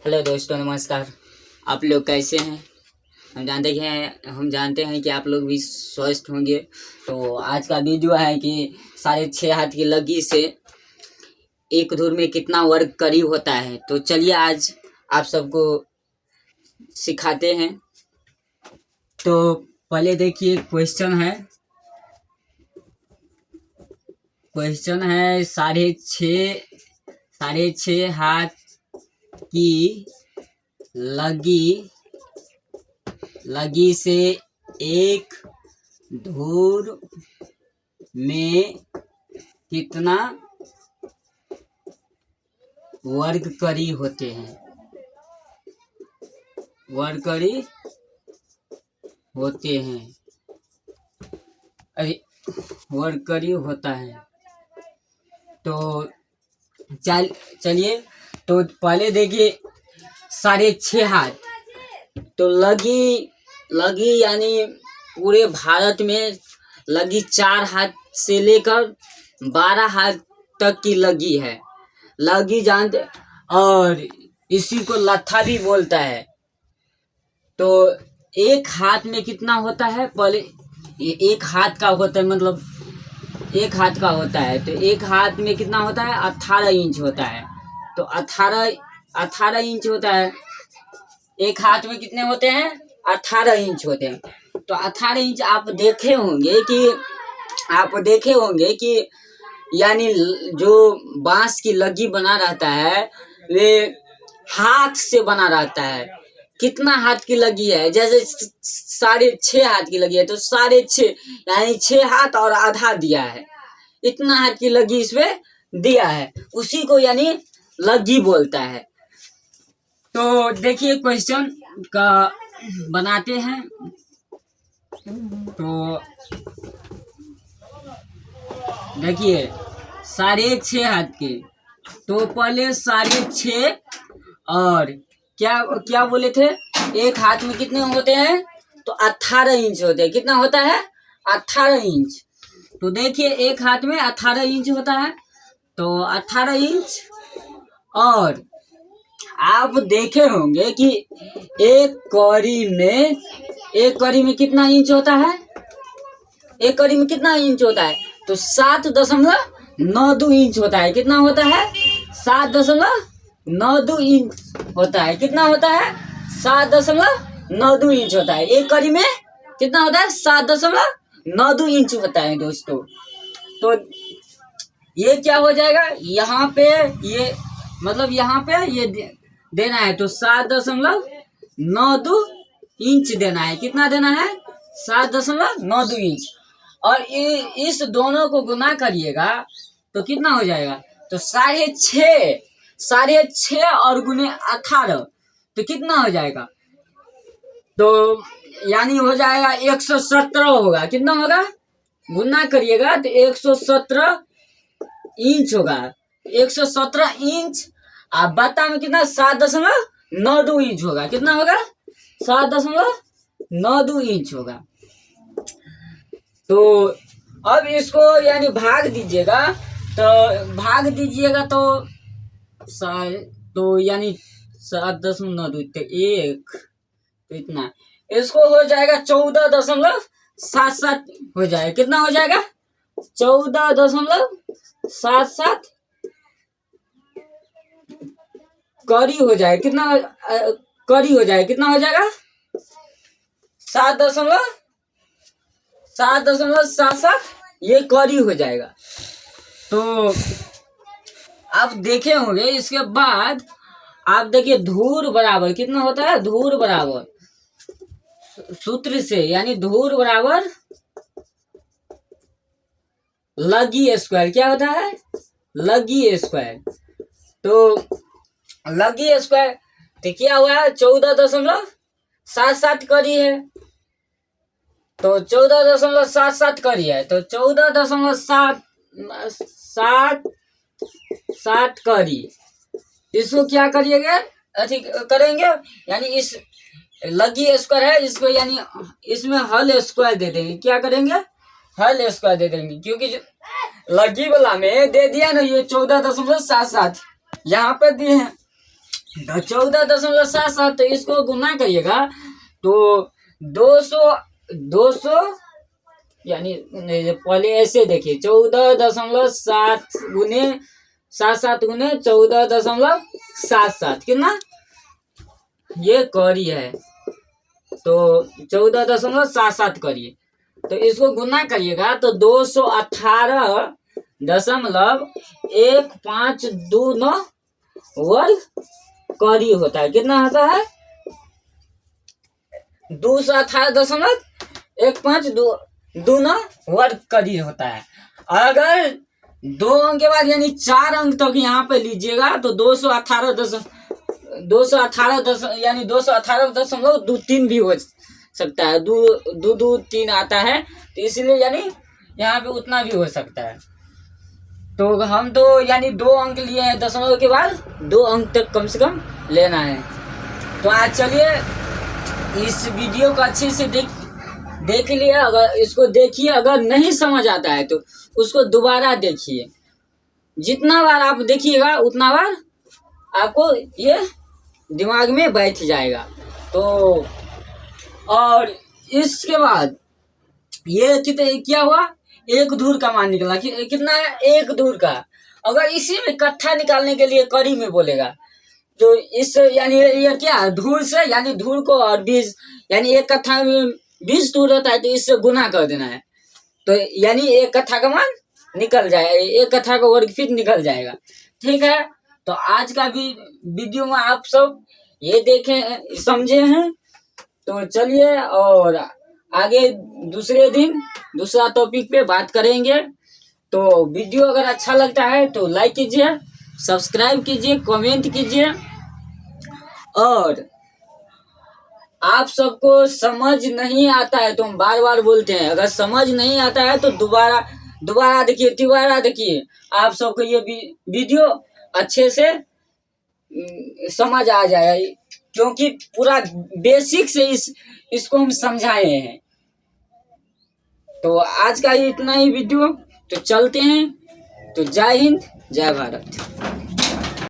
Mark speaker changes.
Speaker 1: Hello दोस्तों, नमस्कार। आप लोग कैसे हैं? हम जानते हैं कि आप लोग भी स्वस्थ होंगे। तो आज का वीडियो है कि 6.5 हाथ की लगी से एक धुर में कितना वर्ग करीब होता है। तो चलिए आज आप सबको सिखाते हैं। तो पहले देखिए क्वेश्चन है 6.5 हाथ की लगी से एक धुर में कितना वर्ग करी होते हैं। वर्ग करी होता है। तो चलिए तो पहले देखिए 6.5 हाथ। तो लगी यानी पूरे भारत में लगी 4 हाथ से लेकर 12 हाथ तक की लगी है। लगी जानते, और इसी को लत्था भी बोलता है। तो एक हाथ में कितना होता है? पहले ये एक हाथ का होता है, मतलब एक हाथ का होता है। तो एक हाथ में कितना होता है? 18 इंच होता है। तो 18 इंच होता है। एक हाथ में कितने होते हैं? 18 इंच होते हैं। तो 18 इंच आप देखे होंगे कि यानी जो बांस की लगी बना रहता है वे हाथ से बना रहता है। कितना हाथ की लगी है? जैसे 6.5 हाथ की लगी है तो 6.5 यानी 6 हाथ और आधा दिया है। इतना हाथ की लगी इसमें दिया है, उसी को यानी लगी बोलता है। तो देखिए क्वेश्चन का बनाते हैं। तो देखिए 6.5 हाथ के, तो पहले 6.5 और क्या बोले थे? एक हाथ में कितने होते हैं? तो 18 इंच होते हैं। कितना होता है? 18 इंच। तो देखिए एक हाथ में 18 इंच होता है। तो 18 इंच, और आप देखे होंगे कि एक कड़ी में कितना इंच होता है? एक कड़ी में कितना इंच होता है? तो 7.92 इंच होता है। कितना होता है? 7.92 इंच होता है। कितना होता है? 7.92 इंच होता है। एक कड़ी में कितना होता है? 7.92 इंच होता है दोस्तों। तो ये क्या हो जाएगा? यहाँ पे ये मतलब यहाँ पे ये देना है। तो 7.92 इंच देना है। कितना देना है? 7.92 इंच। और इस दोनों को गुना करिएगा तो कितना हो जाएगा? तो 6.5 और गुने 18 तो कितना हो जाएगा? तो यानी हो जाएगा 117 होगा। कितना होगा? गुना करिएगा तो 117 इंच होगा। 117 इंच। आप बता में कितना? 7.92 इंच होगा। कितना होगा? 7.92 इंच होगा। तो अब इसको यानी भाग दीजिएगा तो यानी 7.92 तो एक, तो इतना इसको हो जाएगा 14.77 हो जाएगा। कितना हो जाएगा? 14.77 कड़ी हो जाएगा। कितना कड़ी हो जाएगा? कितना हो जाएगा? 7.77 ये कड़ी हो जाएगा। तो आप देखे होंगे इसके बाद आप देखिए धूर बराबर कितना होता है? धूर बराबर सूत्र से यानी धूर बराबर लगी स्क्वायर। क्या होता है? लगी स्क्वायर। तो लगी स्क्वायर तो क्या हुआ है? 14.77 करी है। तो 14.77 करी है। तो 14.77 करी, इसको क्या करिएगा? करेंगे यानी इस लगी स्क्वायर है इसको यानी इसमें हल स्क्वायर दे देंगे। क्या करेंगे? हल स्क्वायर दे देंगे, क्योंकि जो लगी वाला में दे दिया ना ये 14.77 यहाँ पे दिए हैं। तो 14.77, तो इसको गुना करिएगा तो 200 यानी पहले ऐसे देखिए 14.7 गुने 7 गुने 14.77 कितना ये करी है, तो 14.77 करिए, तो इसको गुना करिएगा तो 218.152 वर्ग करी होता है। कितना होता है 218.152 वर्ग करी होता है। अगर 2 अंक के बाद यानी 4 अंक तक यहाँ पे लीजिएगा तो 218 यानी 218.23 भी हो सकता है, 223 आता है, तो इसलिए यानी यहाँ पे उतना भी हो सकता है। तो हम तो यानी 2 अंक लिए हैं, दशमलव के बाद 2 अंक तक कम से कम लेना है। तो आज चलिए इस वीडियो को अच्छे से देख लिए, अगर इसको देखिए, अगर नहीं समझ आता है तो उसको दोबारा देखिए, जितना बार आप देखिएगा उतना बार आपको ये दिमाग में बैठ जाएगा। तो और इसके बाद ये क्या हुआ, 1 धूर का मान निकला, कितना है 1 धूर का। अगर इसी में कट्ठा निकालने के लिए कड़ी में बोलेगा तो इस यानी ये क्या धूर से यानी धूर को और 20 यानी 1 कट्ठा में 20 धूर होता है, तो इससे गुना कर देना है, तो यानी 1 कट्ठा का मान निकल जाएगा, 1 कट्ठा का वर्ग फीट निकल जाएगा। ठीक है, तो आज का भी वीडियो में आप सब ये देखें समझे हैं। तो चलिए और आगे दूसरे दिन दूसरा टॉपिक पे बात करेंगे। तो वीडियो अगर अच्छा लगता है तो लाइक कीजिए, सब्सक्राइब कीजिए, कमेंट कीजिए, और आप सबको समझ नहीं आता है तो हम बार बार बोलते हैं, अगर समझ नहीं आता है तो दोबारा देखिए, आप सबको ये वीडियो अच्छे से समझ आ जाएगा, क्योंकि पूरा बेसिक से इसको हम समझाए हैं। तो आज का इतना ही वीडियो, तो चलते हैं, तो जय हिंद जय भारत।